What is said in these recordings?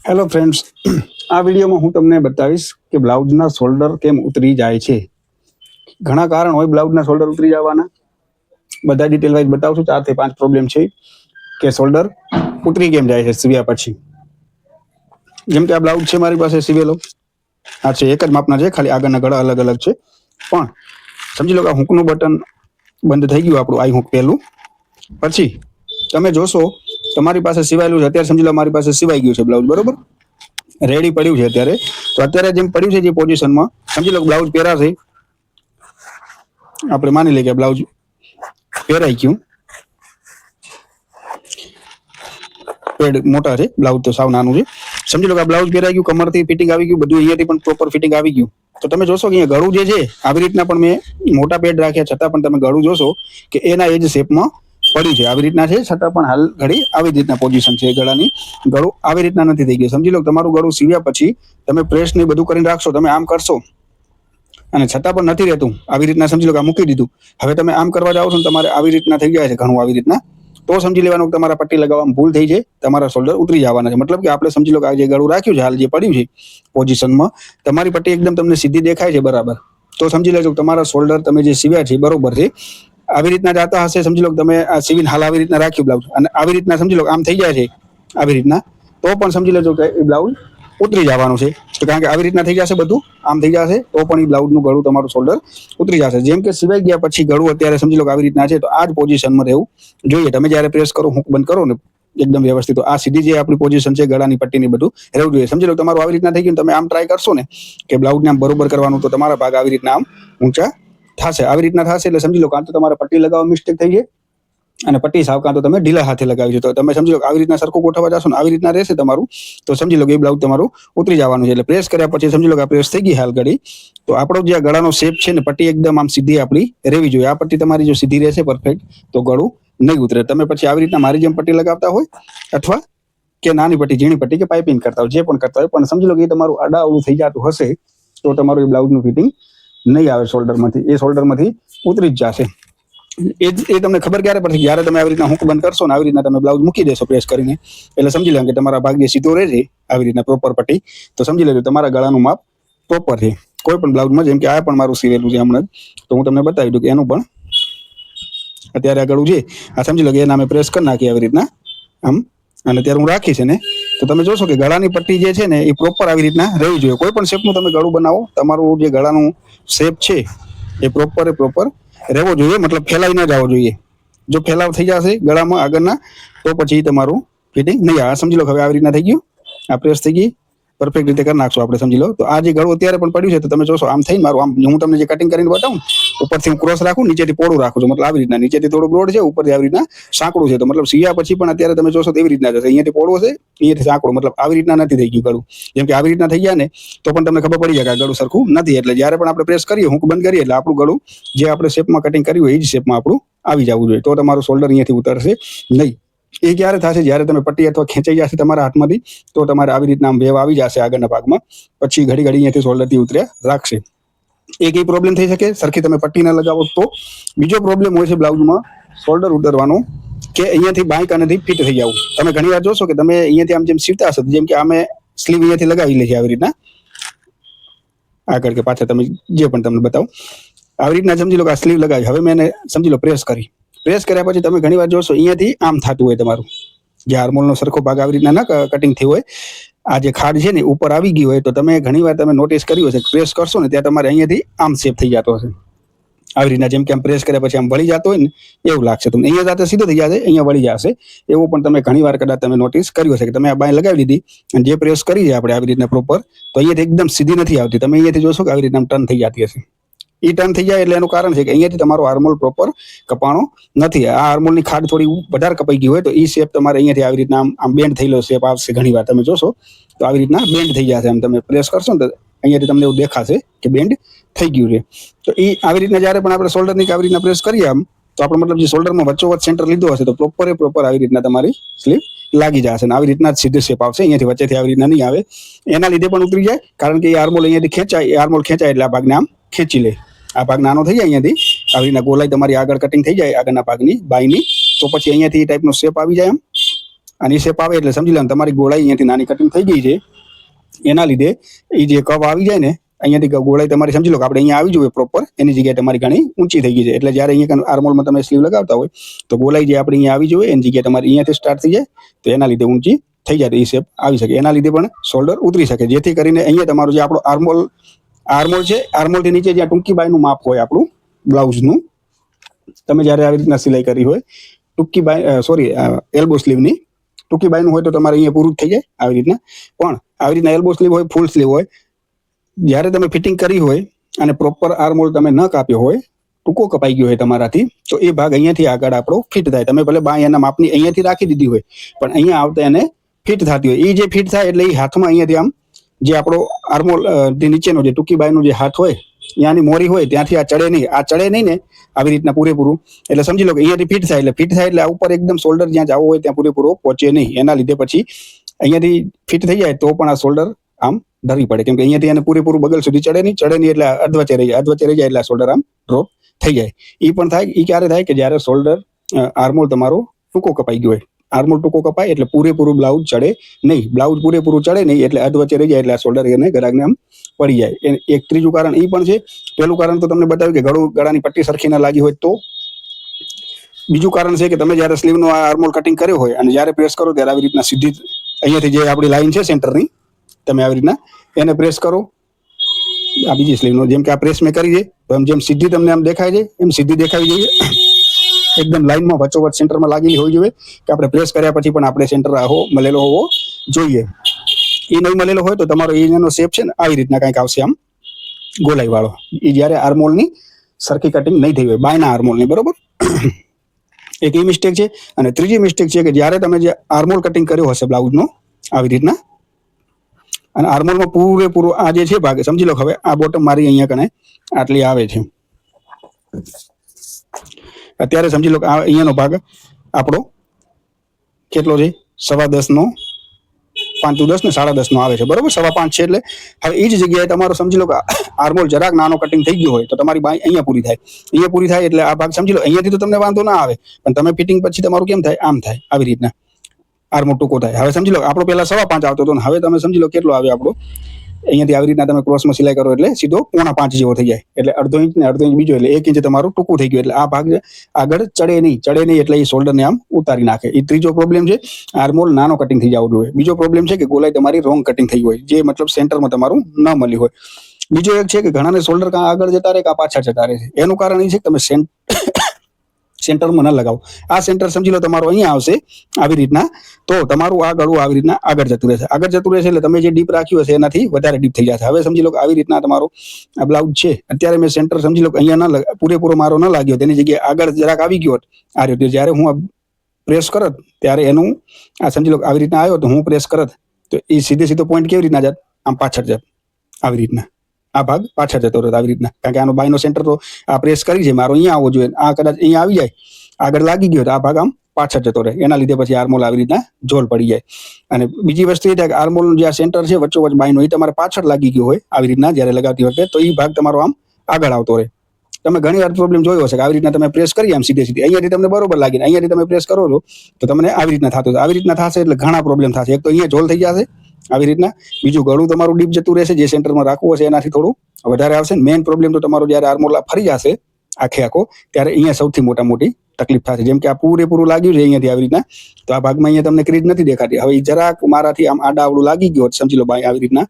Hello friends, આ વિડીયોમાં હું તમને બતાવીશ કે બ્લાઉઝના શોલ્ડર કેમ ઉતરી જાય છે. ઘણા કારણ હોય બ્લાઉઝના શોલ્ડર ઉતરી જવાના. બધા ડિટેલ વાઇઝ બતાવશું. 4 થી 5 પ્રોબ્લેમ છે કે શોલ્ડર ઉતરી કેમ જાય છે સીવ્યા પછી. જેમ કે આ બ્લાઉઝ છે મારી પાસે સીવેલો, આ છે એક જ માપના છે, ખાલી આગળના ગળા અલગ અલગ છે. પણ સમજી લો કે હૂકનું બટન બંધ થઈ ગયું, આપણું આઈ હૂક પહેલું. પછી તમે જોશો તમારી પાસે સિવાયેલું છે. અત્યારે સમજી લો મારી પાસે સિવાઈ ગયું છે બ્લાઉઝ, બરોબર, રેડી પડ્યું છે અત્યારે. તો અત્યારે જેમ પડ્યું છે જે પોઝિશનમાં, સમજી લો બ્લાઉઝ પહેરાશે. આપણે માની લઈએ કે બ્લાઉઝ પહેરાઈ ગયું, પેડ મોટા છે, બ્લાઉઝ તો સાવ નાનું છે. સમજી લો કે આ બ્લાઉઝ પહેરાઈ ગયું, કમરથી ફિટિંગ આવી ગયું, બધું અહીંયાથી પણ પ્રોપર ફિટિંગ આવી ગયું. તો તમે જોશો કે અહીંયા ગળું જે છે આવી રીતના પણ મેં મોટા પેડ રાખ્યા છતાં પણ તમે ગળું જોશો કે એના એ જ શેપમાં પડ્યું છે. આવી રીતના છે છતાં પણ હાલ ઘડી આવી રીતના પોઝિશન છે ગળાની. ગળું આવી રીતના નથી થઈ ગયું. સમજી લો તમારું ગળું સીવ્યા પછી તમે પ્રેસ ને બધું કરીને રાખશો, તમે આમ કરશો અને છતાં પણ નથી રહેતું. આવી રીતના સમજી લો કે મૂકી દીધું. હવે તમે આમ કરવા જાઓ છો ને તમારે આવી રીતના થઈ જાય છે ઘણું આવી રીતના, તો સમજી લેવાનું કે તમારા પટ્ટી લગાવવામાં ભૂલ થઈ જાય, તમારા શોલ્ડર ઉતરી જવાના છે. મતલબ કે આપણે સમજી લો કે આ જે ગળું રાખ્યું છે હાલ જે પડ્યું છે પોઝિશનમાં, તમારી પટ્ટી એકદમ તમને સીધી દેખાય છે બરાબર, તો સમજી લેજો કે તમારા શોલ્ડર તમે જે સીવ્યા છે બરોબર છે. આવી રીતના જાતા હશે, સમજી લો કે તમે આ સીવીને હાલ આવી રીતના રાખ્યું બ્લાઉઝ અને આવી રીતના સમજી લો આમ થઈ જાય છે આવી રીતના, તો પણ સમજી લેજો કે એ બ્લાઉઝ ઉતરી જવાનું છે. તો કારણ કે આવી રીતના થઈ જશે, બધું આમ થઈ જશે, તો પણ એ બ્લાઉઝનું ગળું તમારું શોલ્ડર ઉતરી જશે. જેમ કે સિવાઈ ગયા પછી ગળું અત્યારે સમજી લો કે આવી રીતના છે, તો આ જ પોઝિશનમાં રહેવું જોઈએ. તમે જ્યારે પ્રેસ કરો, હૂક બંધ કરો ને એકદમ વ્યવસ્થિત, તો આ સીધી જે આપણી પોઝિશન છે ગળાની પટ્ટીની બધું રહેવું જોઈએ. સમજી લો તમારું આવી રીતના થઈ ગયું, તમે આમ ટ્રાય કરશો ને કે બ્લાઉઝને આમ બરોબર કરવાનું, તો તમારા ભાગ આવી રીતના આમ ઊંચા થશે. આવી રીતના થશે એટલે સમજી લો કાં તો તમારે પટ્ટી લગાવવા મિસ્ટેક થઈ છે અને પટ્ટી સાવ કાં તો તમે ઢીલા હાથે લગાવી છે. તો તમે સમજી લો આવી રીતના સરખું ગોઠવવા જશો ને આવી રીતના રહેશે તમારું, તો સમજી લો કે એ બ્લાઉઝ તમારું ઉતરી જવાનું છે. એટલે પ્રેસ કર્યા પછી સમજી લો કે આ પ્રેસ થઈ ગઈ હાલ ઘડી, તો આપણો જે ગળાનો શેપ છે ને, પટ્ટી એકદમ આમ સીધી આપણી રહેવી જોઈએ. આ પટ્ટી તમારી જો સીધી રહેશે પરફેક્ટ, તો ગળું નહીં ઉતરે. તમે પછી આવી રીતના મારી જેમ પટ્ટી લગાવતા હોય અથવા કે નાની પટ્ટી, ઝીણી પટ્ટી કે પાઇપિંગ કરતા હોય, જે પણ કરતા હોય, પણ સમજી લો કે એ તમારું આડાઅવળું થઈ જતું હશે, તો તમારું એ બ્લાઉઝનું ફિટિંગ નહીં આવે શોલ્ડરમાંથી, એ શોલ્ડરમાંથી ઉતરી જ જશે. એ તમને ખબર ક્યારે પડશે? જ્યારે તમે આવી રીતના હૂક બંધ કરશો ને આવી રીતના તમે બ્લાઉઝ મૂકી દેશો પ્રેસ કરીને, એટલે સમજી લો કે તમારા ભાગ જે સીધો રહે છે આવી રીતના પ્રોપર પટ્ટી, તો સમજી લેજો તમારા ગળાનું માપ પ્રોપર છે કોઈ પણ બ્લાઉઝમાં. જેમ કે આ પણ મારું સીવેલું છે હમણાં, તો હું તમને બતાવી દઉં કે એનું પણ અત્યારે આ ગળું છે, આ સમજી લો કે એના અમે પ્રેસ કરી નાખીએ આવી રીતના આમ, અને ત્યારે હું રાખી છે ને, તો તમે જોશો કે ગળાની પટ્ટી જે છે ને એ પ્રોપર આવી રીતના રહેવી જોઈએ. કોઈ પણ શેપનું તમે ગળું બનાવો, તમારું જે ગળાનું શેપ છે એ પ્રોપર રહેવો જોઈએ, મતલબ ફેલાઈ ન જવો જોઈએ. જો ફેલાવ થઈ જશે ગળામાં આગળના, તો પછી તમારું ફિટિંગ નહીં આવે. સમજી લો હવે આવી રીતના થઈ ગયું, આ પ્રેસ થઈ ગઈ, પરફેક્ટ રીતે કરી નાખશો આપણે. સમજી લો તો આ જે ગળું અત્યારે પણ પડ્યું છે, તો તમે જોશો આમ થઈને મારું આમ, હું તમને જે કટિંગ કરીને બતાવું, ઉપરથી હું ક્રોસ રાખું, નીચેથી પોળું રાખું છું, મતલબ આવી રીતના. નીચેથી થોડું બ્રોડ છે, ઉપરથી આવી રીતના સાંકડું છે. તો મતલબ સીયા પછી પણ અત્યારે તમે જોશો તો એવી રીતના જશે, અહીંયાથી પોળું હશે, અહીંયાથી સાંકડું, મતલબ આવી રીતના નથી થઈ ગયું ગળું. જેમ કે આવી રીતના થઈ ગયા ને, તો પણ તમને ખબર પડી જાય કે આ ગળું સરખું નથી. એટલે જ્યારે પણ આપણે પ્રેસ કરીએ, હૂક બંધ કરીએ, એટલે આપણું ગળું જે આપણે શેપમાં કટિંગ કર્યું હોય એ જ શેપમાં આપણું આવી જવું જોઈએ. તો તમારું શોલ્ડર અહીંયાથી ઉતરશે નહીં. એ ક્યારે થશે? જ્યારે તમે પટ્ટી અથવા ખેંચાઈ જશે તમારા હાથમાંથી, તો તમારે આવી રીતના વેવ આવી જશે આગળના ભાગમાં, પછી ઘડી અહીંયાથી શોલ્ડરથી ઉતર્યા રાખશે. એક એ પ્રોબ્લેમ થઈ શકે, સરખી તમે પટ્ટી ના લગાવો તો. બીજો પ્રોબ્લેમ હોય છે બ્લાઉઝમાં શોલ્ડર ઉતરવાનો, કે અહીંયાથી બાંય કાનેથી ફિટ થઈ જવું. તમે ઘણી વાર જોશો કે તમે અહીંયાથી આમ જેમ સીવતા હશો, જેમ કે અમે સ્લીવ અહીંયાથી લગાવી લઈએ આવી રીતના, આગળ કે પાછળ તમે જે પણ તમને બતાવો, આવી રીતના સમજી લો કે આ સ્લીવ લગાવી. હવે મેં એને સમજી લો પ્રેસ કરી, પ્રેસ કર્યા પછી તમે ઘણી વાર જોશો અહીંયાથી આમ થતું હોય તમારું, જે આર્મોલનો સરખો ભાગ આવી રીતના ના કટિંગ થયું હોય, આ જે ખાડ છે ને ઉપર આવી ગઈ હોય, તો તમે ઘણી વાર તમે નોટિસ કર્યું હશે, પ્રેસ કરશો ને ત્યાં તમારે અહીંયાથી આમ શેપ થઈ જતો હશે આવી રીતના. જેમ કે આમ પ્રેસ કર્યા પછી આમ વળી જતો હોય ને એવું લાગશે તમને. અહીંયા જાતે સીધો થઈ જશે, અહીંયા વળી જશે, એવું પણ તમે ઘણી વાર કદાચ તમે નોટિસ કર્યું હશે કે તમે આ બાય લગાવી દીધી અને જે પ્રેસ કરી છે આપણે આવી રીતના પ્રોપર, તો અહીંયાથી એકદમ સીધી નથી આવતી. તમે અહીંયાથી જોશો કે આવી રીતના ટર્ન થઈ જતી હશે. એ ટર્ન થઈ જાય એટલે એનું કારણ છે કે અહીંયાથી તમારો આર્મોલ પ્રોપર કપાણો નથી. આ આર્મોલની ખાડ થોડી વધારે કપાઈ ગઈ હોય, તો એ શેપ તમારે અહીંયાથી આવી રીતના આમ બેન્ડ થયેલો શેપ આવશે. ઘણી વાર તમે જોશો તો આવી રીતના બેન્ડ થઈ જશે. આમ તમે પ્રેસ કરશો ને તો અહીંયાથી તમને એવું દેખાશે કે બેન્ડ થઈ ગયું છે. તો એ આવી રીતના જ્યારે પણ આપણે શોલ્ડરની આવી રીતના પ્રેસ કરીએ આમ, તો આપણો મતલબ જે શોલ્ડરમાં વચ્ચોવચ્ચ સેન્ટર લીધો હશે, તો પ્રોપર આવી રીતના તમારી સ્લીવ લાગી જશે ને આવી રીતના જ સીધો શેપ આવશે. અહીંયાથી વચ્ચેથી આવી રીતના નહીં આવે. એના લીધે પણ ઉતરી જાય, કારણ કે એ આર્મોલ અહીંયાથી ખેંચાય, એ આર્મોલ ખેંચાય એટલે આ ભાગને આમ ખેંચી લે, આ ભાગ નાનો થઈ જાય અહીંયાથી, આવી રીતના ગોલાઈ તમારી આગળ કટિંગ થઈ જાય આગળના ભાગની બાયની, તો પછી અહીંયાથી એ ટાઈપનો શેપ આવી જાય આમ, અને શેપ આવે એટલે સમજી લો તમારી ગોળાઈ અહીંયાથી નાની કટિંગ થઈ ગઈ છે. એના લીધે એ જે કપ આવી જાય ને અહીંયાથી ગોળાઈ તમારી સમજી લો કે આપણે અહીંયા આવી જોઈએ પ્રોપર, એની જગ્યાએ તમારી ઘણી ઊંચી થઈ ગઈ છે. એટલે જ્યારે અહીંયા આર્મોલમાં તમે સ્લીવ લગાવતા હોય તો ગોળાઈ જે આપણે અહીંયા આવી જોઈએ એની જગ્યાએ તમારી અહીંયાથી સ્ટાર્ટ થઈ જાય, તો એના લીધે ઊંચી થઈ જાય, એ શેપ આવી શકે. એના લીધે પણ શોલ્ડર ઉતરી શકે, જેથી કરીને અહીંયા તમારું જે આપણો આર્મોલ છે, આર્મોલથી નીચે જ્યાં ટૂંકી બાયનું માપ હોય આપણું બ્લાઉઝનું, તમે જ્યારે આવી રીતના સિલાઈ કરી હોય ટૂંકી બાય એલ્બો સ્લીવની ટૂંકી બાયનું હોય તો તમારે અહીંયા પૂરું થઈ જાય આવી રીતના. પણ આવી રીતના એલ્બો સ્લીવ હોય, ફૂલ સ્લીવ હોય, જ્યારે તમે ફિટિંગ કરી હોય અને પ્રોપર આર્મોલ તમે ન કાપ્યો હોય, ટૂંકો કપાઈ ગયો હોય તમારાથી, તો એ ભાગ અહીંયાથી આગળ આપણો ફિટ થાય. તમે ભલે બાય એના માપની અહીંયાથી રાખી દીધી હોય, પણ અહીંયા આવતા એને ફિટ થતી હોય. એ જે ફિટ થાય એટલે એ હાથમાં અહીંયાથી આમ જે આપણો આર્મોલ નીચેનો જે ટૂંકી બાયનો જે હાથ હોય ત્યાંની મોરી હોય ત્યાંથી આ ચડે નહીં ને આવી રીતના પૂરેપૂરું. એટલે સમજી લો કે અહીંયાથી ફિટ થાય એટલે આ ઉપર એકદમ શોલ્ડર જ્યાં જવો હોય ત્યાં પૂરેપૂરો પહોંચે નહીં. એના લીધે પછી અહીંયાથી ફિટ થઈ જાય તો પણ આ શોલ્ડર આમ ધરી પડે, કેમ કે અહીંયાથી એને પૂરેપૂરું બગલ સુધી ચડે નહીં એટલે અધવચ્ચે રહી જાય એટલે આ શોલ્ડર આમ ડ્રોપ થઈ જાય. એ પણ થાય, એ ક્યારે થાય કે જ્યારે શોલ્ડર આર્મોલ તમારો ટૂંકો કપાઈ ગયો હોય. આર્મોલ ટૂંકો કપાય એટલે પૂરેપૂરું બ્લાઉઝ ચડે નહીં, બ્લાઉઝ પૂરેપૂરું ચડે નહીં એટલે અધવચ્ચે રહી જાય એટલે આ શોલ્ડર એને ગરાગને આમ પડી જાય. એક ત્રીજું કારણ એ પણ છે. પહેલું કારણ તો તમને બતાવ્યું કે ગળાની પટ્ટી સરખી ના લાગી હોય તો. બીજું કારણ છે કે તમે જ્યારે સ્લીવનો આ આર્મોલ કટિંગ કર્યો હોય અને જ્યારે પ્રેસ કરો ત્યારે આવી રીતના સીધી અહીંયાથી જે આપણી લાઈન છે સેન્ટરની, તમે આવી રીતના એને પ્રેસ કરો. આ બીજી સ્લીવનો જેમ કે આ પ્રેસ મેં કરી છે તો જેમ સીધી તમને આમ દેખાય છે એમ સીધી દેખાવી જોઈએ. એકદમ લાઈનમાં વચ્ચોવચ્ચ સેન્ટરમાં લાગેલી હોવી જોઈએ કે આપણે પ્રેસ કર્યા પછી પણ આપણે સેન્ટર મળેલો હોવો જોઈએ. એ નહીં મળેલો હોય તો તમારો એનો શેપ છે ને આવી રીતના કંઈક આવશે આમ ગોલાઈ વાળો. એ જ્યારે આર્મોલની સરખી કટિંગ નહીં થઈ હોય, બાયના આર્મોલની, બરોબર. એક એ મિસ્ટેક છે. અને ત્રીજી મિસ્ટેક છે કે જ્યારે તમે જે આર્મોલ કટિંગ કર્યો હશે બ્લાઉઝનો આવી રીતના અને આર્મોલમાં પૂરેપૂરો આ જે છે ભાગ સમજી લો, હવે આ બોટમ મારી અહીંયા કને આટલી આવે છે, અત્યારે સમજી લો કે આ અહીંયાનો ભાગ આપણો કેટલો છે 10.5 નો 5 × 10 ને 10.5 નો આવે છે, બરોબર. 5.25 છે. એટલે હવે એ જ જગ્યાએ તમારો સમજી લો કે આર્મોલ જરાક નાનો કટિંગ થઈ ગયો હોય તો તમારી બાય અહીંયા પૂરી થાય એટલે આ ભાગ સમજી લો અહીંયાથી તો તમને વાંધો ના આવે, પણ તમે ફિટિંગ પછી તમારું કેમ થાય, આમ થાય, આવી રીતના આર્મોલ ટૂંકો થાય. હવે સમજી લો આપણો પહેલા 5.25 આવતો હતો ને હવે તમે સમજી લો કેટલો આવે આપણો, અહીંયાથી આવી રીતના તમે ક્રોસમાં સિલાઈ કરો એટલે સીધો 4.5 જેવો થઈ જાય. એટલે અડધો ઇંચ ને અડધો ઇંચ બીજો એટલે 1 ઇંચ તમારું ટૂંકું થઈ ગયું. એટલે આ ભાગ આગળ ચડે નહીં એટલે એ શોલ્ડરને આમ ઉતારી નાખે. એ ત્રીજો પ્રોબ્લેમ છે. આર્મોલ નાનો કટિંગ થઈ જવું જોઈએ. બીજો પ્રોબ્લેમ છે કે ગોલાઈ તમારી રોંગ કટિંગ થઈ હોય, જે મતલબ સેન્ટરમાં તમારું ન મળી હોય. બીજો એક છે કે ઘણાને શોલ્ડર કાં આગળ જતા રહે કાં પાછળ જતા રહે છે. એનું કારણ એ છે કે તમે સેન્ટરમાં ન લગાવો. આ સેન્ટર સમજી લો તમારો અહીંયા આવશે આવી રીતના, તો તમારું આ ગળું આવી રીતના આગળ જતું રહેશે એટલે તમે જે ડીપ રાખ્યું હશે એનાથી વધારે ડીપ થઈ જશે. હવે સમજી લો કે આવી રીતના તમારો આ બ્લાઉઝ છે, અત્યારે મેં સેન્ટર સમજી લો કે અહીંયા પૂરેપૂરો મારો ન લાગ્યો, તેની જગ્યાએ આગળ જરાક આવી ગયો આ રીતે. જ્યારે હું પ્રેસ કરત ત્યારે એનું આ સમજી લો આવી રીતના આવ્યો તો હું પ્રેસ કરત તો એ સીધો પોઈન્ટ કેવી રીતના જાત, આમ પાછળ જાત, આવી રીતના આ ભાગ પાછળ જતો રહે આવી રીતના. કારણ કે આનો બાયનો સેન્ટર તો આ પ્રેસ કરી છે મારો અહીંયા આવવો જોઈએ, આ કદાચ અહીંયા આવી જાય આગળ લાગી ગયો તો આ ભાગ આમ પાછળ જતો રહે. એના લીધે પછી આર્મોલ આવી રીતના ઝોલ પડી જાય. અને બીજી વસ્તુ એ થાય કે આર્મોલનું જે સેન્ટર છે વચ્ચોવચ્ચ બાયનો એ તમારે પાછળ લાગી ગયો હોય આવી રીતના જ્યારે લગાવતી વખતે, તો એ ભાગ તમારો આમ આગળ આવતો રહે. તમે ઘણી વાર પ્રોબ્લેમ જોયો હશે કે આવી રીતના તમે પ્રેસ કરી આમ સીધે અહીંયાથી તમને બરોબર લાગીને અહીંયાથી તમે પ્રેસ કરો છો તો તમને આવી રીતના થતું હશે. આવી રીતના થશે એટલે ઘણા પ્રોબ્લેમ થશે. એક તો અહીંયા ઝોલ થઈ જશે આવી રીતના, બીજું ગળું તમારું ડીપ જતું રહેશે, જે સેન્ટરમાં રાખવું હશે એનાથી થોડું વધારે આવશે. મેઇન પ્રોબ્લેમ તો તમારો જ્યારે આર્મોલ ફરી જશે આખો ત્યારે અહીંયા સૌથી મોટી તકલીફ થશે. જેમ કે આ પૂરેપૂરું લાગ્યું છે અહીંયાથી આવી રીતના, તો આ ભાગમાં અહીંયા તમને ક્રીજ નથી દેખાતી. હવે જરાક મારાથી આમ આડા આવડું લાગી ગયો સમજી લો ભાઈ આવી રીતના,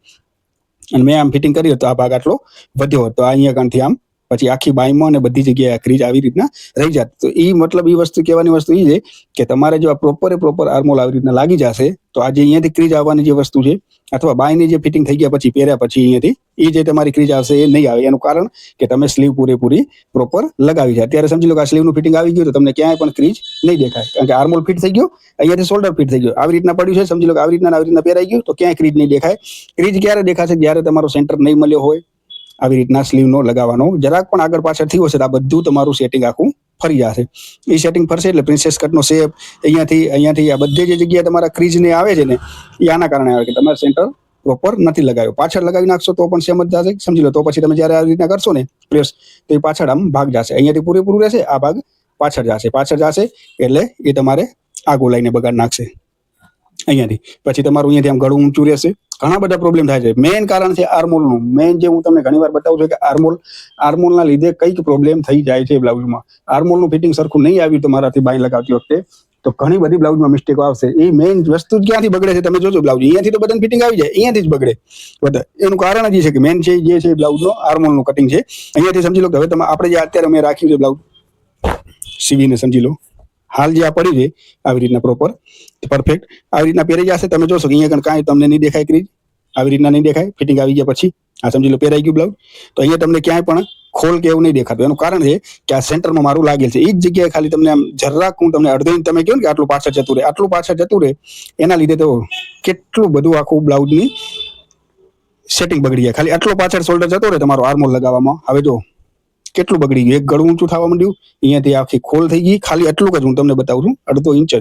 અને મેં આમ ફિટિંગ કરી તો આ ભાગ આટલો વધ્યો હતો, આ અહીંયા કણથી આમ પછી આખી બાયમાં અને બધી જગ્યાએ ક્રીજ આવી રીતના રહી જાત. તો એ મતલબ એ વસ્તુ કહેવાની વસ્તુ એ છે કે તમારે જો આ પ્રોપર આર્મોલ આવી રીતના લાગી જશે તો આ જે અહીંયાથી ક્રીજ આવવાની જે વસ્તુ છે અથવા બાયની જે ફિટિંગ થઈ ગયા પછી પહેર્યા પછી અહીંયાથી એ જે તમારી ક્રીજ આવશે એ નહીં આવે. એનું કારણ કે તમે સ્લીવ પૂરેપૂરી પ્રોપર લગાવી છે. અત્યારે સમજી લો કે આ સ્લીવનું ફિટિંગ આવી ગયું તો તમને ક્યાંય પણ ક્રીજ નહીં દેખાય, કારણ કે આર્મોલ ફિટ થઈ ગયો, અહીંયાથી શોલ્ડર ફિટ થઈ ગયો, આવી રીતના પડ્યું છે સમજી લો કે આવી રીતના પહેરાઈ ગયું તો ક્યાંય ક્રીજ નહીં દેખાય. ક્રીજ ક્યારે દેખાશે, જ્યારે તમારો સેન્ટર નહીં મળ્યો હોય આવી રીતના સ્લીવનો લગાવવાનો, જરાક પણ આગળ પાછળ થયું હશે તો આ બધું તમારું સેટિંગ આખું ફરી જશે. એ સેટિંગ ફરશે એટલે પ્રિન્સેસ કટનો શેપ અહીંયાથી આ બધી જે જગ્યાએ તમારા ક્રીજને આવે છે ને એ આના કારણે આવે કે તમારે સેન્ટર પ્રોપર નથી લગાવ્યો. પાછળ લગાવી નાખશો તો પણ સેમ જ જશે સમજી લો. તો પછી તમે જ્યારે આવી રીતના કરશો ને પ્રેસ તો એ પાછળ આમ ભાગ જશે, અહીંયાથી પૂરેપૂરું રહેશે, આ ભાગ પાછળ જશે એટલે એ તમારે આ ગોલાઈને બગાડ નાખશે. અહીંયાથી પછી તમારું અહીંયાથી આમ ગળું ઊંચું રહેશે. ઘણા બધા પ્રોબ્લેમ થાય છે. મેઇન કારણ છે આર્મોલનું. મેઇન જે હું તમને ઘણી વાર બતાવું છું કે આર્મોલના લીધે કઈક પ્રોબ્લેમ થઈ જાય છે બ્લાઉઝમાં. આર્મોલનું ફિટિંગ સરખું નહીં આવ્યું તમારાથી બાય લગાવતી વખતે તો ઘણી બધી બ્લાઉઝમાં મિસ્ટેકો આવશે. એ મેઇન વસ્તુ જ ક્યાંથી બગડે છે તમે જોજો. બ્લાઉઝ અહીંયાથી તો બધાને ફિટિંગ આવી જાય, અહીંયાથી જ બગડે બધા. એનું કારણ જ છે કે મેઇન છે જે છે બ્લાઉઝનો આર્મોલનું કટિંગ છે. અહીંયાથી સમજી લો કે હવે તમે આપણે જે અત્યારે મેં રાખ્યું છે બ્લાઉઝ સીવીને સમજી લો હાલ જે આ પડી છે આવી રીતના પ્રોપર પરફેક્ટ આવી રીતના પહેરી જશે. તમે જોશો કે અહીંયા કાંઈ તમને નહીં દેખાય ક્રીજ, આવી રીતના નહીં દેખાય. ફિટિંગ આવી ગયા પછી આ સમજી લો પહેરાઈ ગયું બ્લાઉઝ. તો અહીંયા તમને ક્યાંય પણ ખોલ કે એવું નહીં દેખાતું. એનું કારણ છે કે આ સેન્ટરમાં મારું લાગેલ છે. એ જ જગ્યાએ ખાલી તમને આમ જરાક હું તમને અડધો ઇંચ તમે કહો ને કે આટલું પાછળ જતું રહે, આટલું પાછળ જતું રહે એના લીધે તો કેટલું બધું આખું બ્લાઉઝની સેટિંગ બગડી જાય. ખાલી આટલો પાછળ શોલ્ડર જતો રહે તમારો આર્મોલ લગાવવામાં. હવે જો કેટલું બગડી ગયું. એક ગળું ઊંચું થવા માંડ્યું, અહીંયાથી આખી ખોલ થઈ ગઈ. ખાલી આટલું જ હું તમને બતાવું છું, અડધો ઇંચ જ.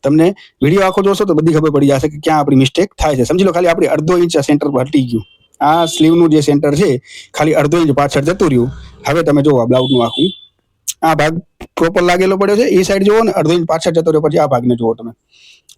તમને વિડીયો આખો જોશો તો બધી ખબર પડી જશે કે ક્યાં આપણી મિસ્ટેક થાય છે. સમજી લો ખાલી આપણી અડધો ઇંચ સેન્ટર પર હટી ગયું. આ સ્લીવનું જે સેન્ટર છે ખાલી અડધો ઇંચ પાછળ જતું રહ્યું. હવે તમે જોવો બ્લાઉઝનું આખું આ ભાગ પ્રોપર લાગેલો પડ્યો છે. એ સાઈડ જોવો ને અડધો ઇંચ પાછળ જતો રહ્યો. પછી આ ભાગને જોવો તમે,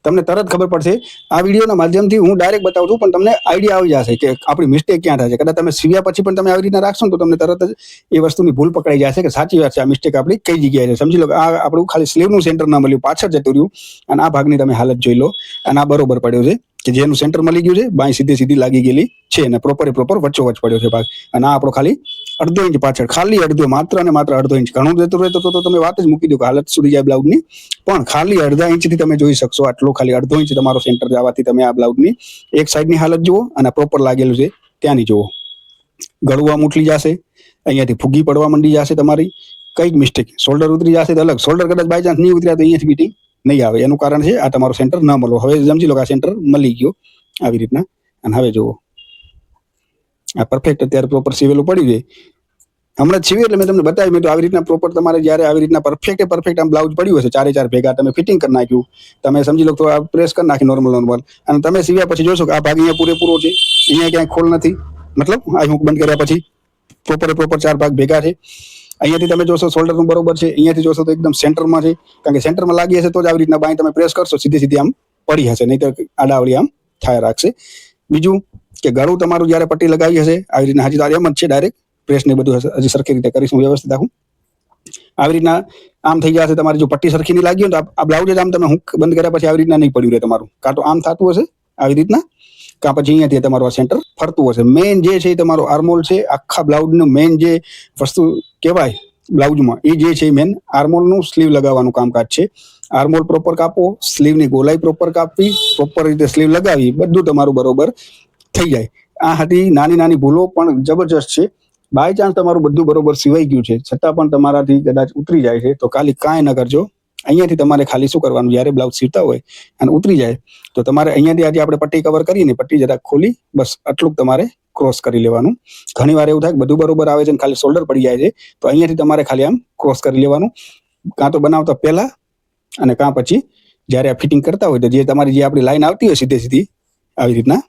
તમને તરત ખબર પડશે. આ વિડીયોના માધ્યમથી હું ડાયરેક્ટ બતાવું છું પણ તમને આઈડિયા આવી જશે કે આપણી મિસ્ટેક ક્યાં થાય છે. કદાચ તમે સીવ્યા પછી પણ તમે આવી રીતના રાખશો ને તો તમને તરત જ એ વસ્તુની ભૂલ પકડાઈ જશે કે સાચી વાત છે, આ મિસ્ટેક આપણી કઈ જગ્યાએ છે. સમજી લો કે આ આપણું ખાલી સ્લીવનું સેન્ટર ના મળ્યું, પાછળ જતું રહ્યું અને આ ભાગની તમે હાલત જોઈ લો. અને આ બરોબર પડ્યો છે કે જેનું સેન્ટર મળી ગયું છે, બાય સીધી લાગી ગયેલી છે અને પ્રોપર વચ્ચોવચ્ચ પડ્યો છે ભાગ. અને આ આપણો ખાલી અડધો ઇંચ પાછળ, ખાલી અડધો, માત્ર ને માત્ર અડધો ઇંચ. ઘણું જતું રહે તો તમે વાત જ મૂકી દો કે હાલત સુધી જાય બ્લાઉઝની. પણ ખાલી અડધા ઇંચથી તમે જોઈ શકશો, આટલો ખાલી અડધો ઇંચ તમારો સેન્ટર જવાથી તમે આ બ્લાઉઝની એક સાઈડની હાલત જુઓ અને પ્રોપર લાગેલું છે ત્યાંની જુઓ. ગળું આમ ઉઠલી જશે, અહીંયાથી ફૂગી પડવા માંડી જશે તમારી. કઈક મિસ્ટેક, શોલ્ડર ઉતરી જશે તો અલગ. શોલ્ડર કદાચ બાય ચાન્સ નહીં ઉતર્યા તો અહીંયાથી ફિટિંગ નહીં આવે. એનું કારણ છે આ તમારો સેન્ટર ન મળવો. હવે સમજી લો કે આ સેન્ટર મળી ગયો આવી રીતના. અને હવે જુઓ આ પરફેક્ટ અત્યારે પ્રોપર સીવેલું પડ્યું છે. હમણાં સીવી એટલે મેં તમને બતાવ્યું. મેં તો આવી રીતના પ્રોપર તમારે જ્યારે આવી રીતના પરફેક્ટ આમ બ્લાઉઝ પડ્યું હશે ચારે ચાર ભેગા, તમે ફિટિંગ કરી નાખ્યું, તમે સમજી લો તો આ પ્રેસ કરી નાખી નોર્મલ અને તમે સીવ્યા પછી જોશો કે આ ભાગ અહીંયા પૂરેપૂરો છે, અહીંયા ક્યાંય ખોલ નથી. મતલબ આ હું બંધ કર્યા પછી પ્રોપર ચાર ભાગ ભેગા છે. અહીંયાથી તમે જોશો શોલ્ડરનું બરોબર છે, અહીંયાથી જોશો તો એકદમ સેન્ટરમાં છે. કારણ કે સેન્ટરમાં લાગી હશે તો જ આવી રીતના બાય તમે પ્રેસ કરશો સીધી આમ પડી હશે, નહીં તો આડાવડી આમ થાય રાખશે. બીજું કે ગળું તમારું જ્યારે પટ્ટી લગાવી હશે આવી રીતના, હાજી તારે એમ જ છે ડાયરેક્ટ પ્રેસ ને બધું હજી સરખી રીતે કરીશું, વ્યવસ્થિત આખું આવી રીતના આમ થઈ જશે. તમારી જો પટ્ટી સરખી નહીં લાગી હોય તો આ બ્લાઉઝ જ આમ તમે હુક બંધ કર્યા પછી આવી રીતના નહીં પડ્યું રહે તમારું. કાં તો આમ થતું હશે આવી રીતના, કાં પછી અહીંયાથી તમારું આ સેન્ટર ફરતું હશે. મેઇન જે છે તમારો આર્મોલ છે, આખા બ્લાઉઝનું મેઇન જે વસ્તુ કહેવાય બ્લાઉઝમાં એ જે છે મેન આર્મોલનું સ્લીવ લગાવવાનું કામકાજ છે. આર્મોલ પ્રોપર કાપો, સ્લીવની ગોલાઈ પ્રોપર કાપવી, પ્રોપર રીતે સ્લીવ લગાવી, બધું તમારું બરોબર થઈ જાય. આ હતી નાની ભૂલો પણ જબરજસ્ત છે. બાય ચાન્સ તમારું બધું બરોબર સિવાઈ ગયું છે છતાં પણ તમારાથી કદાચ ઉતરી જાય છે તો ખાલી કાંઈ ન કરજો. અહીંયાથી તમારે ખાલી શું કરવાનું, જ્યારે બ્લાઉઝ સીવતા હોય અને ઉતરી જાય તો તમારે અહીંયાથી આજે આપણે પટ્ટી કવર કરીને પટ્ટી જરાક ખોલી બસ આટલું તમારે ક્રોસ કરી લેવાનું. ઘણી વાર એવું થાય કે બધું બરોબર આવે છે અને ખાલી શોલ્ડર પડી જાય છે તો અહીંયાથી તમારે ખાલી આમ ક્રોસ કરી લેવાનું. કાં તો બનાવતા પહેલા અને કાં પછી જ્યારે આ ફિટિંગ કરતા હોય તો જે તમારી જે આપણી લાઈન આવતી હોય સીધી આવી રીતના,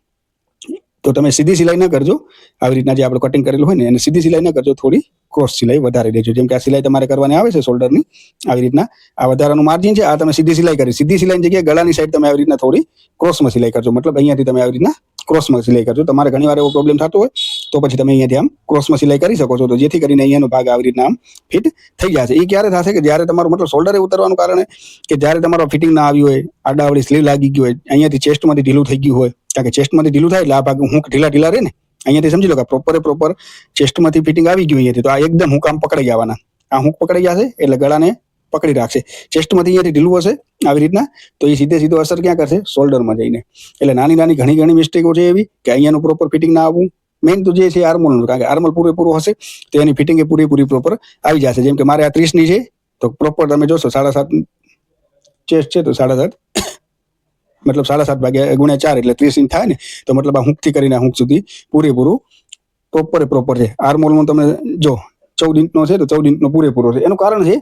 તો તમે સીધી સિલાઈ ન કરજો. આવી રીતના જે આપણે કટિંગ કરેલું હોય ને એને સીધી સિલાઈ ન કરજો, થોડી ક્રોસ સિલાઈ વધારે દેજો. જેમ કે આ સિલાઈ તમારે કરવાની આવે છે શોલ્ડરની, આવી રીતના આ વધારાનું માર્જિન છે, આ તમે સીધી સિલાઈ કરી. સીધી સિલાઈની જગ્યાએ ગળાની સાઈડ તમે આવી રીતના થોડી ક્રોસમાં સિલાઈ કરજો. મતલબ અહીંયાથી તમે આવી રીતના ક્રોસમાં સિલાઈ કરજો. તમારે ઘણી વાર એવો પ્રોબ્લેમ થતો હોય તો પછી તમે અહીંયાથી આમ ક્રોસમાં સિલાઈ કરી શકો છો, તો જેથી કરીને અહીંયાનો ભાગ આવી રીતના આમ ફિટ થઈ જશે. એ ક્યારે થશે કે જ્યારે તમારું મતલબ શોલ્ડરે ઉતરવાનું કારણે કે જ્યારે તમારો ફિટિંગ ના આવ્યું હોય, આડાવડી સ્લીવ લાગી ગયું હોય, અહીંયાથી ચેસ્ટમાંથી ઢીલું થઈ ગયું હોય. કારણ કે ચેસ્ટમાંથી ઢીલું થાય એટલે આ ભાગ હું ઢીલા રહે ને, અહીંયાથી સમજી લો કે પ્રોપર ચેસ્ટમાંથી ફિટિંગ આવી ગયું અહીંયાથી, તો આ એકદમ હુક આમ પકડાઈ જવાના. આ હુક પકડાઈ જશે એટલે ગળાને પકડી રાખશે. ચેસ્ટમાંથી અહીંયાથી ઢીલું હશે આવી રીતના તો એ સીધો અસર ક્યાં કરશે, શોલ્ડરમાં જઈને. એટલે નાની ઘણી મિસ્ટેકો છે એવી કે અહીંયાનું પ્રોપર ફિટિંગ ના આવવું. મેઇન તો જે છે આર્મોલનું, કારણ કે આર્મોલ પૂરેપૂરો હશે તો એની ફિટિંગ એ પૂરેપૂરી પ્રોપર આવી જશે. જેમ કે મારે આ 30ની છે તો પ્રોપર તમે જોશો 7.5 ચેસ્ટ છે તો 7.5 મતલબ 7.5 ભાગ્યા ગુણ્યા 4 એટલે 30 ઇંચ થાય ને. તો મતલબ આ હુંકથી કરીને હુંક સુધી પૂરેપૂરું પ્રોપર છે. આર્મોલમાં તમે જો 14 ઇંચનો છે તો 14 ઇંચનો પૂરેપૂરો છે. એનું કારણ છે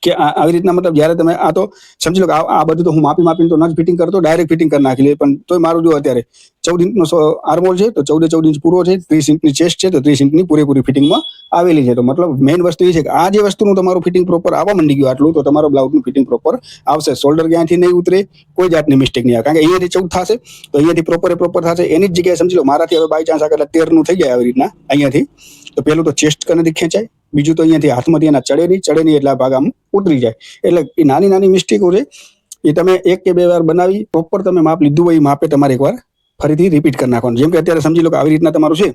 કે આવી રીતના મતલબ જ્યારે તમે આ તો સમજી લો કે આ બધું તો હું માપીને તો ન જ ફિટિંગ કરતો, ડાયરેક્ટ ફિટિંગ કરી નાખી લે, પણ તોય મારું જો અત્યારે 14 ઇંચનો આર્મોલ છે તો 14 ઇંચ પૂરો છે, 30 ઇંચની ચેસ્ટ છે તો 30 ઇંચની પૂરેપૂરી ફિટિંગમાં આવેલી છે. તો મતલબ મેઇન વસ્તુ એ છે કે આ જે વસ્તુનું તમારું ફિટિંગ પ્રોપર આવવા માંડી ગયું આટલું, તો તમારો બ્લાઉઝનું ફિટિંગ પ્રોપર આવશે. શોલ્ડર ક્યાંથી નહીં ઉતરે, કોઈ જાતની મિસ્ટેક નહીં આવે, કારણ કે અહીંયાથી 14 થશે તો અહીંયાથી પ્રોપર થશે. એની જ જગ્યાએ સમજી લો મારાથી હવે બાય ચાન્સ આગળ 13નું થઈ જાય આવી રીતના અહીંયાથી, તો પેલું તો ચેસ્ટ કનેથી ખેંચાય, બીજું તો અહીંયાથી હાથમાંથી એના ચડે નહીં એટલે આ ભાગ આમ ઉતરી જાય. એટલે એ નાની મિસ્ટેકો છે એ તમે 1 કે 2 વાર બનાવી પ્રોપર તમે માપ લીધું હોય એ માપે તમારે એકવાર ફરીથી રિપીટ કરી નાખવાનું. જેમ કે અત્યારે સમજી લો કે આવી રીતના તમારું છે,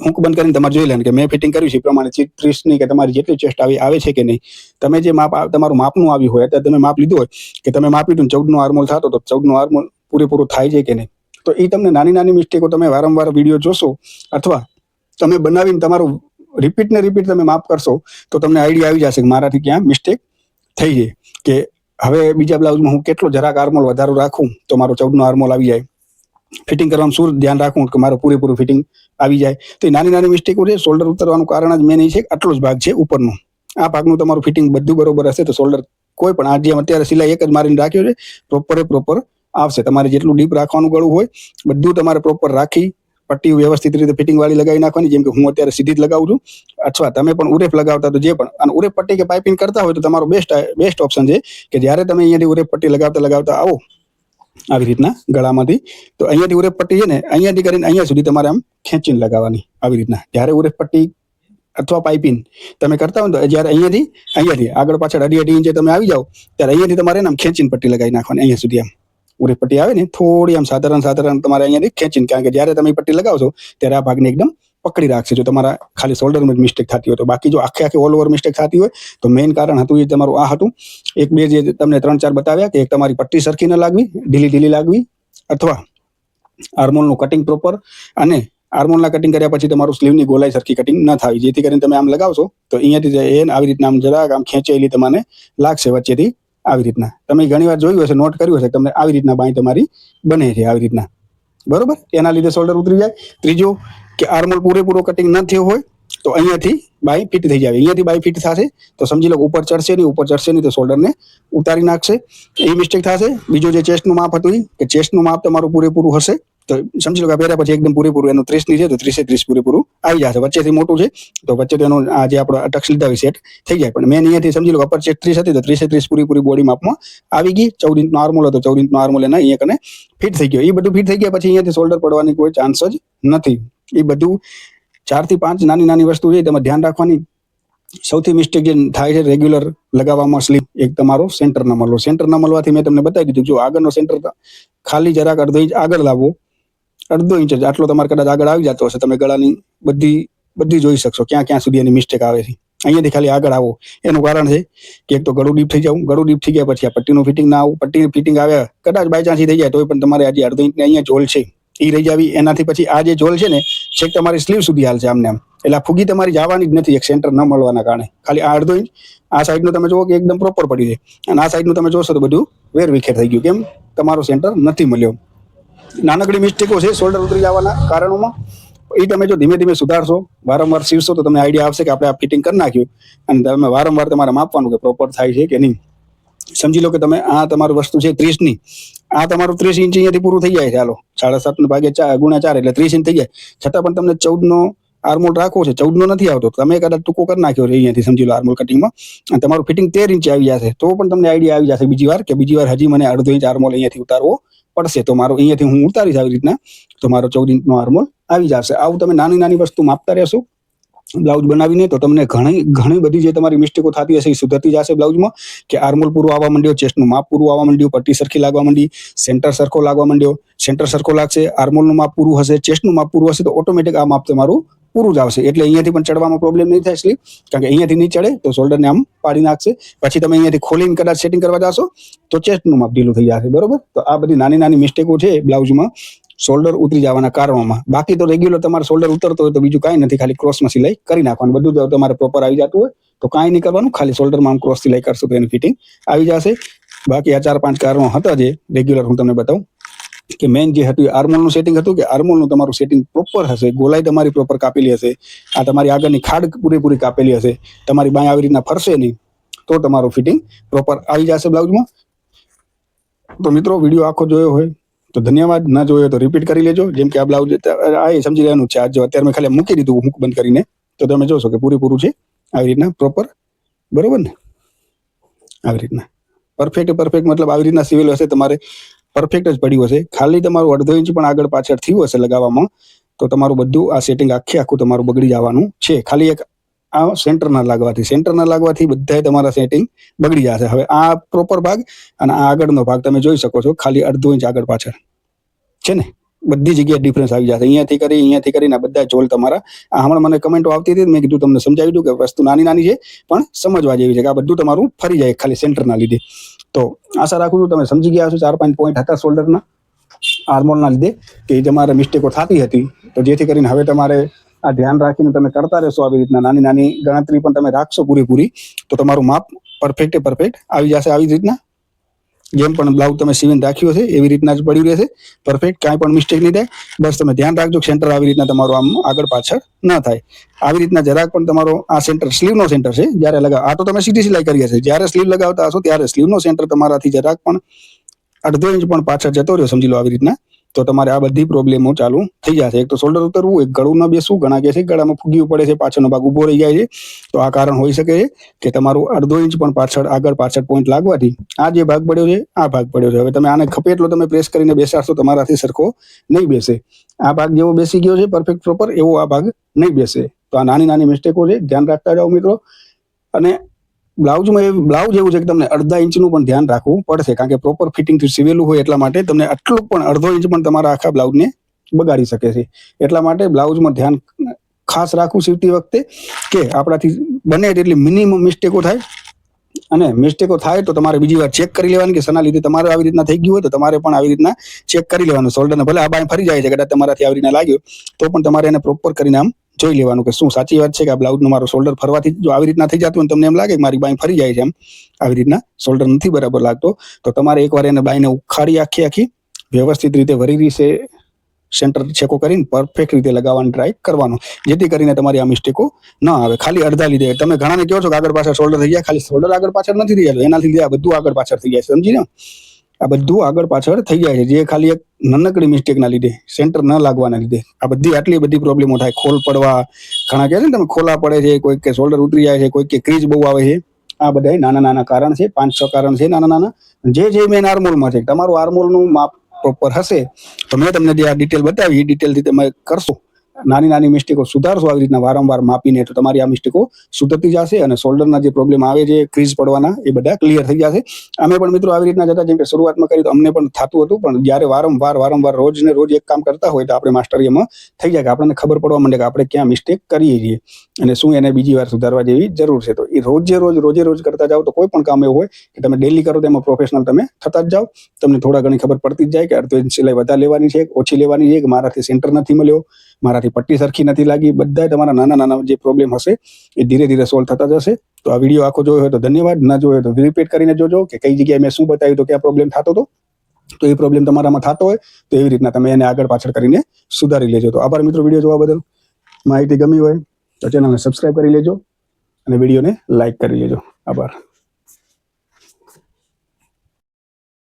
હુંક બંધ કરીને તમારે જોઈ લેવાનું કે મેં ફિટિંગ કર્યું છે એ પ્રમાણે 30ની કે તમારી જેટલી ચેસ્ટ આવે છે કે નહીં. તમે જે માપ તમારું માપનું આવ્યું હોય, અત્યારે તમે માપ લીધું હોય કે તમે માપી લીધું 14નો આર્મોલ થતો તો 14નો આર્મોલ પૂરેપૂરો થાય છે કે નહીં. તો એ તમને નાની મિસ્ટેકો તમે વારંવાર વિડીયો જોશો અથવા તમે બનાવીને તમારું રિપીટ તમે માપ કરશો તો તમને આઈડિયા આવી જશે કે મારાથી ક્યાં મિસ્ટેક થઈ જાય, કે હવે બીજા બ્લાઉઝમાં હું કેટલો જરાક આર્મોલ વધારો રાખું તો મારો 14નો આર્મોલ આવી જાય. ફિટિંગ કરવામાં શું ધ્યાન રાખવું કે મારું પૂરેપૂરું ફિટિંગ આવી જાય. તો એ નાની મિસ્ટેકો છે. શોલ્ડર ઉતરવાનું કારણ જ મેન એ છે કે આટલો જ ભાગ છે ઉપરનો, આ ભાગનું તમારું ફિટિંગ બધું બરોબર હશે તો શોલ્ડર કોઈ પણ આ જેમ અત્યારે સિલાઈ એક જ મારીને રાખ્યો છે પ્રોપર આવશે. તમારે જેટલું ડીપ રાખવાનું ગળું હોય બધું તમારે પ્રોપર રાખી પટ્ટી વ્યવસ્થિત રીતે ફિટિંગ વાળી લગાવી નાખવાની, જેમ કે હું અત્યારે સીધી જ લગાવું છું. અથવા તમે પણ ઉરેફ લગાવતા તો જે પણ અને ઉરેફ પટ્ટી કે પાઇપિંગ કરતા હોય તો તમારો બેસ્ટ ઓપ્શન છે કે જ્યારે તમે અહીંયાથી ઉરેફ પટ્ટી લગાવતા આવો આવી રીતના ગળામાંથી, તો અહીંયાથી ઉરેફ પટ્ટી છે ને અહીંયાથી કરીને અહીંયા સુધી તમારે આમ ખેંચીને લગાવવાની આવી રીતના. જ્યારે ઉરેફ પટ્ટી અથવા પાઇપિંગ તમે કરતા હોય તો જ્યારે અહીંયાથી આગળ પાછળ 2.5 ઇંચે તમે આવી જાઓ ત્યારે અહીંયાથી તમારે આમ ખેંચીને પટ્ટી લગાવી નાખવાની. અહીંયા સુધી આમ ઉરેફ પટ્ટી આવે ને થોડી આમ સાધારણ તમારે અહીંયાથી ખેંચીને, કારણ કે જ્યારે તમે પટ્ટી લગાવશો ત્યારે આ ભાગને એકદમ પકડી રાખશે જો તમારા ખાલી શોલ્ડરમાં જ મિસ્ટેક થતી હોય તો. બાકી જો આખે ઓલ ઓવર મિસ્ટેક થતી હોય તો મેઇન કારણ હતું એ તમારું આ હતું. 1-2 જે તમને 3-4 બતાવ્યા કે એક તમારી પટ્ટી સરખી ન લાગવી, ઢીલી લાગવી, અથવા આર્મોલનું કટિંગ પ્રોપર, અને આર્મોલના કટિંગ કર્યા પછી તમારું સ્લીવની ગોલાઈ સરખી કટિંગ ન થવી, જેથી કરીને તમે આમ લગાવશો તો અહીંયાથી આવી રીતના આમ જરાક આમ ખેંચેલી તમને લાગશે વચ્ચેથી આવી રીતના. તમે ઘણી વાર જોયું હશે, નોટ કર્યું હશે, તમને આવી રીતના બાંય તમારી બને છે આવી રીતના, બરોબર. એના લીધે શોલ્ડર ઉતરી જાય. ત્રીજો કે આર્મોલ પૂરેપૂરો કટિંગ ન થયો હોય તો અહીંયાથી બાય ફિટ થઈ જાય. અહીંયાથી બાય ફિટ થશે તો સમજી લો ઉપર ચડશે નહીં તો શોલ્ડરને ઉતારી નાખશે, એ મિસ્ટેક થશે. બીજું જે ચેસ્ટનું માપ હતું કે ચેસ્ટનું માપ તમારું પૂરેપૂરું હશે તો સમજી લો કે પહેર્યા પછી એકદમ પૂરેપૂરું એનું 30ની છે તો 30 પૂરેપૂરું આવી જશે. વચ્ચેથી મોટું છે તો વચ્ચેથી એનું આ જે આપણો ટક્સ લીધા હોય સેટ થઈ જાય. પણ મેં અહીંયાથી સમજી લો અપર ચેસ્ટ 30 હતી તો 30 પૂરી બોડી માપમાં આવી ગઈ. 14 ઇંચનો આર્મોલ હતો, 14 ઇંચનો આર્મોલ એના અહીંયા કને ફિટ થઈ ગયો. એ બધું ફિટ થઈ ગયા પછી અહીંયાથી શોલ્ડર પડવાની કોઈ ચાન્સ જ નથી. એ બધું 4 થી 5 નાની વસ્તુ છે તમે ધ્યાન રાખવાની. સૌથી મિસ્ટેક જે થાય છે રેગ્યુલર લગાવવામાં સ્લીપ, એક તમારો સેન્ટર ન મળવો. સેન્ટર ન મળવાથી મેં તમને બતાવી દીધું, જો આગળનો સેન્ટર ખાલી જરાક અડધો ઇંચ આગળ લાવવો, અડધો ઇંચ જ આટલો તમારે કદાચ આગળ આવી જતો હશે, તમે ગળાની બધી જોઈ શકશો ક્યાં સુધી એની મિસ્ટેક આવે છે. અહીંયાથી ખાલી આગળ આવો, એનું કારણ છે કે એક તો ગળું ડીપ થઈ જવું, ગળું ડીપ થઈ ગયા પછી આ પટ્ટીનું ફિટિંગ ના આવું, પટ્ટીનું ફિટિંગ આવ્યા કદાચ બાય ચાન્સ થઈ જાય તો પણ તમારે આજે અડધો ઇંચની અહીંયા જોલ છે એ રહી જાવી. એનાથી પછી આ જે જોલ છે ને છેક તમારી સ્લીવ સુધી હાલ છે આમને આમ, એટલે આ ફૂગી તમારી જવાની જ નથી એક સેન્ટર ન મળવાના કારણે. ખાલી આ અડધો ઇંચ આ સાઈડનું તમે જુઓ કે એકદમ પ્રોપર પડી જાય, અને આ સાઈડનું તમે જોશો તો બધું વેરવિખેર થઈ ગયું. કેમ? તમારો સેન્ટર નથી મળ્યો. નાનકડી મિસ્ટેકો છે શોલ્ડર ઉતરી જવાના કારણોમાં. એ તમે જો ધીમે સુધારશો, વારંવાર સીવશો તો તમને આઈડિયા આવશે કે આપણે આ ફિટિંગ કરી નાખ્યું, અને તમે વારંવાર તમારે માપવાનું કે પ્રોપર થાય છે કે નહીં. સમજી લો કે તમે આ તમારું વસ્તુ છે 30ની, આ તમારું 30 ઇંચ અહીંયાથી પૂરું થઈ જાય છે. હાલો 7.5 ભાગે 4 એટલે 30 ઇંચ થઈ જાય, છતાં પણ તમને 14નો આર્મોલ રાખવો છે, 14નો નથી આવતો, તમે કદાચ ટૂંકો કરી નાખ્યો છે અહીંયાથી સમજી લો આર્મોલ કટિંગમાં, અને તમારું ફિટિંગ 13 ઇંચ આવી જશે તો પણ તમને આઈડિયા આવી જશે બીજી વાર હજી મને અડધો ઇંચ આર્મોલ અહીંયાથી ઉતારવો પડશે. તો મારો અહીંયાથી હું ઉતારીશ આવી રીતના તો મારો 14 ઇંચનો આર્મોલ આવી જશે. આવું તમે નાની વસ્તુ માપતા રહેશો બ્લાઉઝ બનાવીને તો તમને ઘણી બધી જે તમારી મિસ્ટેકો થતી હશે એ સુધરતી જશે બ્લાઉઝમાં. કે આર્મોલ પૂરું આવવા માંડ્યો, ચેસ્ટનું માપ પૂરું આવવા માંડ્યું, પટ્ટી સરખી લાગવા માંડી, સેન્ટર સરખો લાગવા માંડ્યો, સેન્ટર સરખો લાગશે, આર્મોલનું માપ પૂરું હશે, ચેસ્ટનું માપ પૂરું હશે તો ઓટોમેટિક આ માપ તમારું પૂરું જ આવશે. એટલે અહીંયાથી પણ ચડવામાં પ્રોબ્લેમ નહીં થાય સ્લીપ, કારણ કે અહીંયાથી નહીં ચડે તો શોલ્ડરને આમ પાડી નાખશે. પછી તમે અહીંયાથી ખોલીને કદાચ સેટિંગ કરવા જશો તો ચેસ્ટનું માપ ઢીલું થઈ જશે. બરોબર, તો આ બધી નાની મિસ્ટેકો છે બ્લાઉઝમાં શોલ્ડર ઉતરી જવાના કારણોમાં. બાકી તો રેગ્યુલર તમારે શોલ્ડર ઉતરતો હોય તો બીજું કાંઈ નથી, ખાલી ક્રોસમાં સિલાઈ કરી નાખવાનું. બધું તમારે પ્રોપર આવી જતું હોય તો કાંઈ નહીં કરવાનું, ખાલી શોલ્ડરમાં આમ ક્રોસ સિલાઈ કરશો તો એની ફિટિંગ આવી જશે. બાકી આ 4-5 કારણો હતા જે રેગ્યુલર હું તમને બતાવું કે મેઇન જે હતું આર્મોલનું સેટિંગ હતું, કે આર્મોલનું તમારું સેટિંગ પ્રોપર હશે, ગોલાઈ તમારી પ્રોપર કાપેલી હશે, આ તમારી આગળની ખાડ પૂરેપૂરી કાપેલી હશે, તમારી બાંય આવી રીતના ફરશે નહીં, તો તમારું ફિટિંગ પ્રોપર આવી જશે બ્લાઉઝમાં. તો મિત્રો વિડીયો આખો જોયો હોય તો ધન્યવાદ, ના જોયો તો રિપીટ કરી લેજો. જેમ કે આ બ્લાઉઝ આ સમજી લેવાનું છે. આ જો અત્યારે મેં ખાલી મૂકી દીધું હુક બંધ કરીને, તો તમે જોશો કે પૂરેપૂરું છે આવી રીતના પ્રોપર, બરોબર ને? આવી રીતના પરફેક્ટ મતલબ આવી રીતના સિવેલ હશે, તમારે પરફેક્ટ જ પડ્યું હશે. ખાલી તમારું અડધો ઇંચ પણ આગળ પાછળ થયું હશે લગાવવામાં તો તમારું બધું આ સેટિંગ આખું તમારું બગડી જવાનું છે. ખાલી એક આ સેન્ટર ના લાગવાથી બધા તમારા સેટિંગ બગડી જશે. હવે આ પ્રોપર ભાગ અને આ આગળનો ભાગ તમે જોઈ શકો છો, ખાલી અડધો ઇંચ આગળ પાછળ છે ને, બધી જગ્યાએ ડિફરન્સ આવી જશે. અહીંયાથી કરીને બધા જોલ તમારા આ હમણાં મને કમેન્ટો આવતી હતી, મેં કીધું તમને સમજાવી દઉં કે વસ્તુ નાની છે પણ સમજવા જેવી છે કે આ બધું તમારું ફરી જાય ખાલી સેન્ટરના લીધે. તો આશા રાખું છું તમે સમજી ગયા હશો. 4-5 પોઈન્ટ હતા શોલ્ડરના આર્મોલના લીધે કે તમારે મિસ્ટેકો થતી હતી, તો જેથી કરીને હવે તમારે આ ધ્યાન રાખીને તમે કરતા રહેશો. આવી રીતના નાની ગણતરી પણ તમે રાખશો પૂરી, તો તમારું માપ પરફેક્ટ આવી જશે. આવી રીતના જેમ પણ બ્લાઉઝ તમે સીવીને રાખ્યું હશે એવી રીતના જ પડ્યું રહેશે પરફેક્ટ, કાંઈ પણ મિસ્ટેક નહીં થાય. બસ તમે ધ્યાન રાખજો સેન્ટર આવી રીતના તમારું આમ આગળ પાછળ ના થાય. આવી રીતના જરાક પણ તમારો આ સેન્ટર સ્લીવનો સેન્ટર છે, જ્યારે લગાવ આ તો તમે સીધી સિલાઈ કરી હશે, જ્યારે સ્લીવ લગાવતા હશો ત્યારે સ્લીવનો સેન્ટર તમારાથી જરાક પણ અડધો ઇંચ પણ પાછળ જતો રહ્યો સમજી લો આવી રીતના, તો તમારે આ બધી પ્રોબ્લેમો ચાલુ થઈ જશે. એક તો શોલ્ડર ઉતરવું, એક ગળું ન બેસવું, ઘણા કહે છે ગળામાં ફૂગ્યું પડે છે, પાછળનો ભાગ ઉભો રહી જાય છે, તો આ કારણ હોઈ શકે છે કે તમારું અડધો ઇંચ પણ આગળ પાછળ પોઈન્ટ લાગવાથી આ જે ભાગ પડ્યો છે આ ભાગ પડ્યો છે. હવે તમે આને ખપે એટલો તમે પ્રેસ કરીને બેસાડશો તમારાથી સરખો નહીં બેસે. આ ભાગ જેવો બેસી ગયો છે પરફેક્ટ પ્રોપર, એવો આ ભાગ નહીં બેસે. તો આ નાની મિસ્ટેકો છે, ધ્યાન રાખતા જાઓ મિત્રો. અને બ્લાઉઝ એવું છે કે તમને અડધા ઇંચનું પણ ધ્યાન રાખવું પડશે, કારણ કે પ્રોપર ફિટિંગથી સીવેલું હોય એટલા માટે તમને આટલું પણ અડધો ઇંચ પણ તમારા આખા બ્લાઉઝને બગાડી શકે છે. એટલા માટે બ્લાઉઝમાં ધ્યાન ખાસ રાખવું સીવતી વખતે કે આપણાથી બને એટલી મિનિમમ મિસ્ટેકો થાય, અને મિસ્ટેકો થાય તો તમારે બીજી વાર ચેક કરી લેવાની કે શેના લીધે તમારે આવી રીતના થઈ ગયું હોય, તો તમારે પણ આવી રીતના ચેક કરી લેવાનું. શોલ્ડરને ભલે આ બાય ફરી જાય છે, કદાચ તમારાથી આવી રીતના લાગ્યો તો પણ તમારે એને પ્રોપર કરીને આમ જોઈ લેવાનું કે શું સાચી વાત છે કે આ બ્લાઉઝનું મારું શોલ્ડર ફરવાથી જો આવી રીતના થઈ જતું હોય તમને એમ લાગે કે મારી બાય ફરી જાય છે, એમ આવી રીતના શોલ્ડર નથી બરાબર લાગતો, તો તમારે એકવાર એને બાયને ઉખાડી આખી વ્યવસ્થિત રીતે વરી રીતે સેન્ટર છેકો કરીને પરફેક્ટ રીતે લગાવવાની ટ્રાય કરવાનું, જેથી કરીને તમારી આ મિસ્ટેકો ન આવે. ખાલી અડધા લીધે તમે ઘણાને કહો છો કે આગળ પાછળ શોલ્ડર થઈ ગયા, ખાલી શોલ્ડર આગળ પાછળ નથી થઈ જતું, એનાથી લીધે આ બધું આગળ પાછળ થઈ જાય છે, સમજી ને? આ બધું આગળ પાછળ થઈ જાય છે, જે ખાલી એક નાનકડી મિસ્ટેકના લીધે, સેન્ટર ન લાગવાના લીધે આ આટલી બધી પ્રોબ્લેમો થાય. ખોલ પડવા, ઘણા કહે છે ને તમે ખોલા પડે છે, કોઈક કે શોલ્ડર ઉતરી જાય છે, કોઈક કે ક્રીજ બહુ આવે છે. આ બધા નાના કારણ છે, 5-6 કારણ છે નાના. જે મેન આર્મોલમાં છે, તમારું આર્મોલનું માપ પ્રોપર હશે તો મેં તમને જે આ ડિટેલ બતાવી એ ડિટેલથી તમે કરશો, નાની મિસ્ટેકો સુધારશો આવી રીતના વારંવાર માપીને, તો તમારી આ મિસ્ટેકો સુધરતી જશે અને શોલ્ડરના જે પ્રોબ્લેમ આવે છે ક્રીઝ પડવાના એ બધા ક્લિયર થઈ જશે. અમે પણ મિત્રો આવી રીતના જતા, જેમ કે શરૂઆતમાં કરી તો અમને પણ થતું હતું, પણ જ્યારે વારંવાર રોજ એક કામ કરતા હોય તો આપણે માસ્ટરી એમાં થઈ જાય કે આપણને ખબર પડવા માંડે કે આપણે ક્યાં મિસ્ટેક કરીએ છીએ અને શું એને બીજી વાર સુધારવા જેવી જરૂર છે. તો એ રોજ કરતા જાઓ તો કોઈ પણ કામ એવું હોય કે તમે ડેલી કરો તો એમાં પ્રોફેશનલ તમે થતા જ જાઓ, તમને થોડા ઘણી ખબર પડતી જ જાય કે અડધો ઇંચ સિલાઈ વધારે લેવાની છે, ઓછી લેવાની છે, કે મારાથી સેન્ટર નથી મળ્યો, મારાથી પટ્ટી સરખી નથી લાગી. બધા તમારા નાના જે પ્રોબ્લેમ હશે એ ધીરે સોલ્વ થતા જશે. તો આ વિડીયો આખો જોયો હોય તો ધન્યવાદ, ના જોયો તો રિપીટ કરીને જોજો કે કઈ જગ્યાએ મેં શું બતાવ્યું તો ક્યાં પ્રોબ્લેમ થતો હતો. તો એ પ્રોબ્લેમ તમારામાં થતો હોય તો એવી રીતના તમે એને આગળ પાછળ કરીને સુધારી લેજો. તો આભાર મિત્રો વિડીયો જોવા બદલ. માહિતી ગમી હોય તો ચેનલને સબસ્ક્રાઇબ કરી લેજો અને વિડીયોને લાઇક કરી લેજો. આભાર.